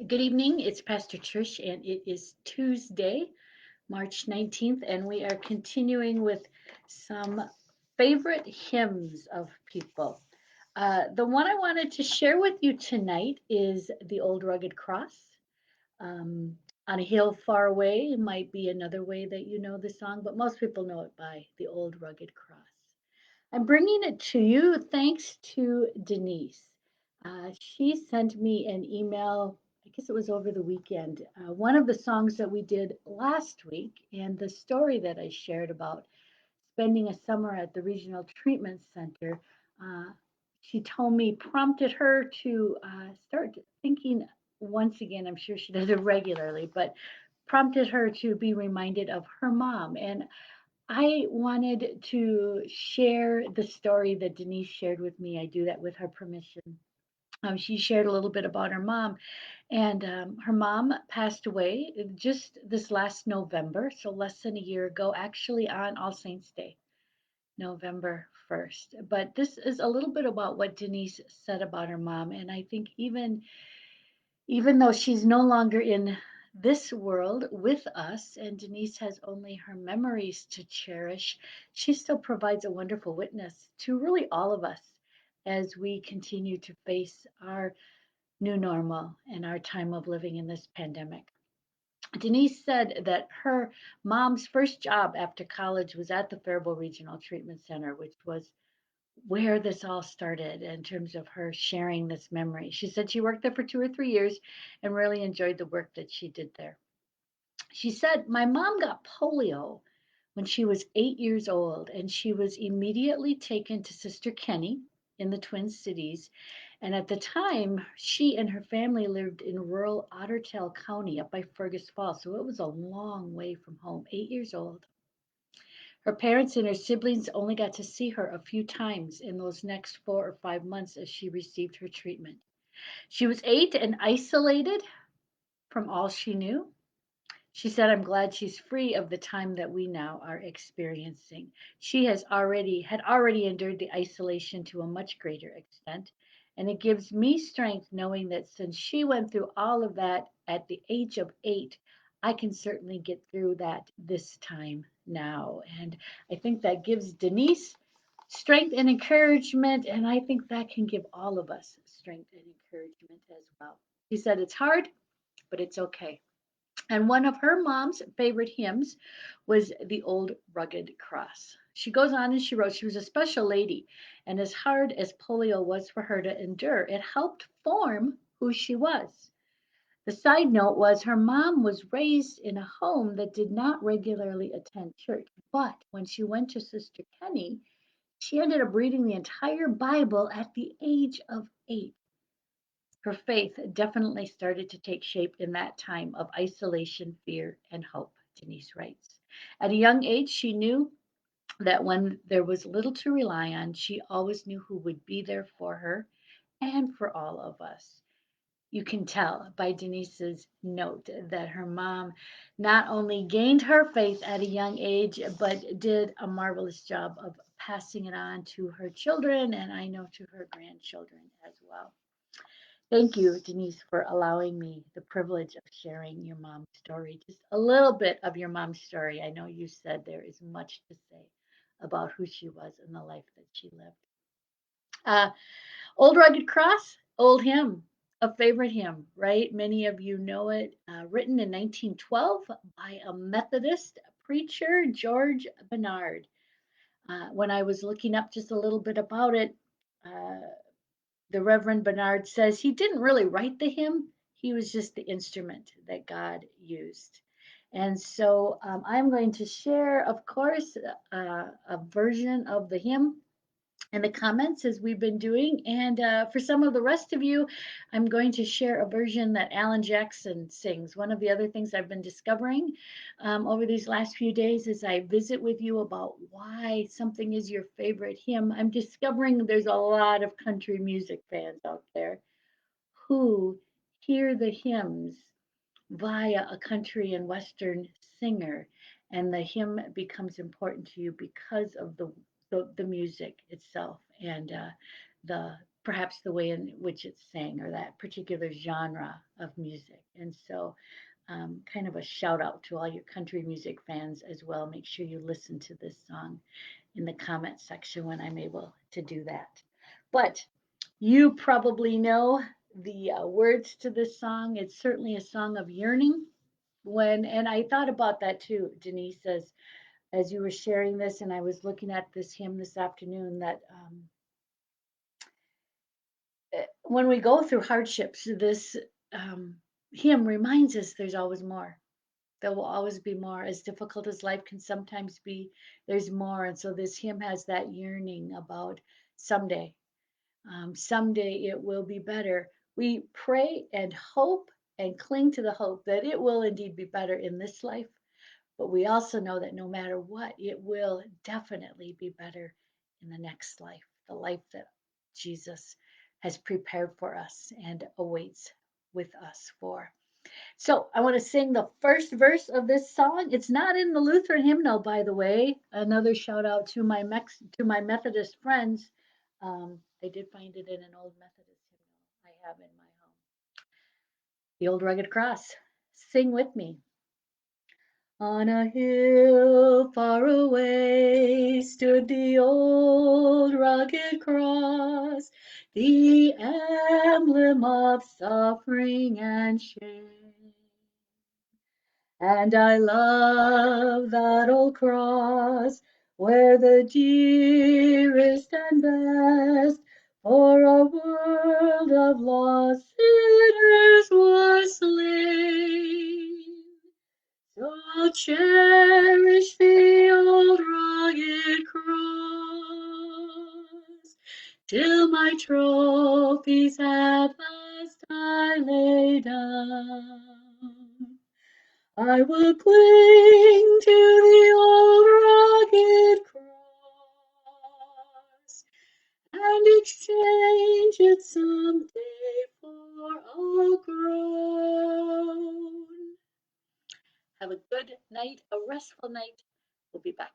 Good evening. It's Pastor Trish, and it is Tuesday, March 19th, and we are continuing with some favorite hymns of people. The one I wanted to share with you tonight is The Old Rugged Cross. On a Hill Far Away might be another way that you know the song, but most people know it by The Old Rugged Cross. I'm bringing it to you thanks to Denise. She sent me an email, I guess it was over the weekend, one of the songs that we did last week, and the story that I shared about spending a summer at the Regional Treatment Center. Uh, she told me prompted her to start thinking once again. I'm sure she does it regularly, but prompted her to be reminded of her mom. And I wanted to share the story that Denise shared with me. I do that with her permission. She shared a little bit about her mom, and her mom passed away just this last November, so less than a year ago, actually on All Saints Day, November 1st. But this is a little bit about what Denise said about her mom, and I think even though she's no longer in this world with us and Denise has only her memories to cherish, she still provides a wonderful witness to really all of us as we continue to face our new normal and our time of living in this pandemic. Denise said that her mom's first job after college was at the Faribault Regional Treatment Center, which was where this all started in terms of her sharing this memory. She said she worked there for 2 or 3 years and really enjoyed the work that she did there. She said, my mom got polio when she was 8 years old, and she was immediately taken to Sister Kenny in the Twin Cities. And at the time, she and her family lived in rural Ottertail County up by Fergus Falls. So it was a long way from home, 8 years old. Her parents and her siblings only got to see her a few times in those next 4 or 5 months as she received her treatment. She was 8 and isolated from all she knew. She said, I'm glad she's free of the time that we now are experiencing. She had already endured the isolation to a much greater extent. And it gives me strength knowing that since she went through all of that at the age of 8, I can certainly get through that this time now. And I think that gives Denise strength and encouragement. And I think that can give all of us strength and encouragement as well. She said, it's hard, but it's okay. And one of her mom's favorite hymns was The Old Rugged Cross. She goes on and she wrote, she was a special lady, and as hard as polio was for her to endure, it helped form who she was. The side note was her mom was raised in a home that did not regularly attend church, but when she went to Sister Kenny, she ended up reading the entire Bible at the age of 8. Her faith definitely started to take shape in that time of isolation, fear, and hope, Denise writes. At a young age, she knew that when there was little to rely on, she always knew who would be there for her and for all of us. You can tell by Denise's note that her mom not only gained her faith at a young age, but did a marvelous job of passing it on to her children and I know to her grandchildren as well. Thank you, Denise, for allowing me the privilege of sharing your mom's story. Just a little bit of your mom's story. I know you said there is much to say about who she was and the life that she lived. Uh, Old Rugged Cross, old hymn, a favorite hymn, right? Many of you know it. Written in 1912 by a Methodist preacher, George Bernard. When I was looking up just a little bit about it, uh, the Reverend Bernard says he didn't really write the hymn, he was just the instrument that God used. And so I'm going to share, of course, a version of the hymn in the comments as we've been doing. And for some of the rest of you, I'm going to share a version that Alan Jackson sings. One of the other things I've been discovering over these last few days as I visit with you about why something is your favorite hymn, I'm discovering there's a lot of country music fans out there who hear the hymns via a country and western singer, and the hymn becomes important to you because of the music itself and the perhaps the way in which it's sang or that particular genre of music. And so, kind of a shout out to all your country music fans as well. Make sure you listen to this song in the comment section when I'm able to do that. But you probably know the words to this song. It's certainly a song of yearning. And I thought about that too, Denise, as you were sharing this, and I was looking at this hymn this afternoon. That when we go through hardships, this um, hymn reminds us there's always more. There will always be more. As difficult as life can sometimes be, there's more. And so this hymn has that yearning about someday. Someday it will be better. We pray and hope and cling to the hope that it will indeed be better in this life. But we also know that no matter what, it will definitely be better in the next life, the life that Jesus has prepared for us and awaits with us for. So I want to sing the first verse of this song. It's not in the Lutheran hymnal, by the way. Another shout out to my Methodist friends. I did find it in an old Methodist hymnal I have in my home. The Old Rugged Cross. Sing with me. On a hill far away stood the old rugged cross, the emblem of suffering and shame. And I love that old cross where the dearest and best for a world of lost sinners was slain. So I'll cherish the old rugged cross till my trophies at last I lay down. I will cling to the old rugged cross and exchange it someday for a crown. Have a good night, a restful night. We'll be back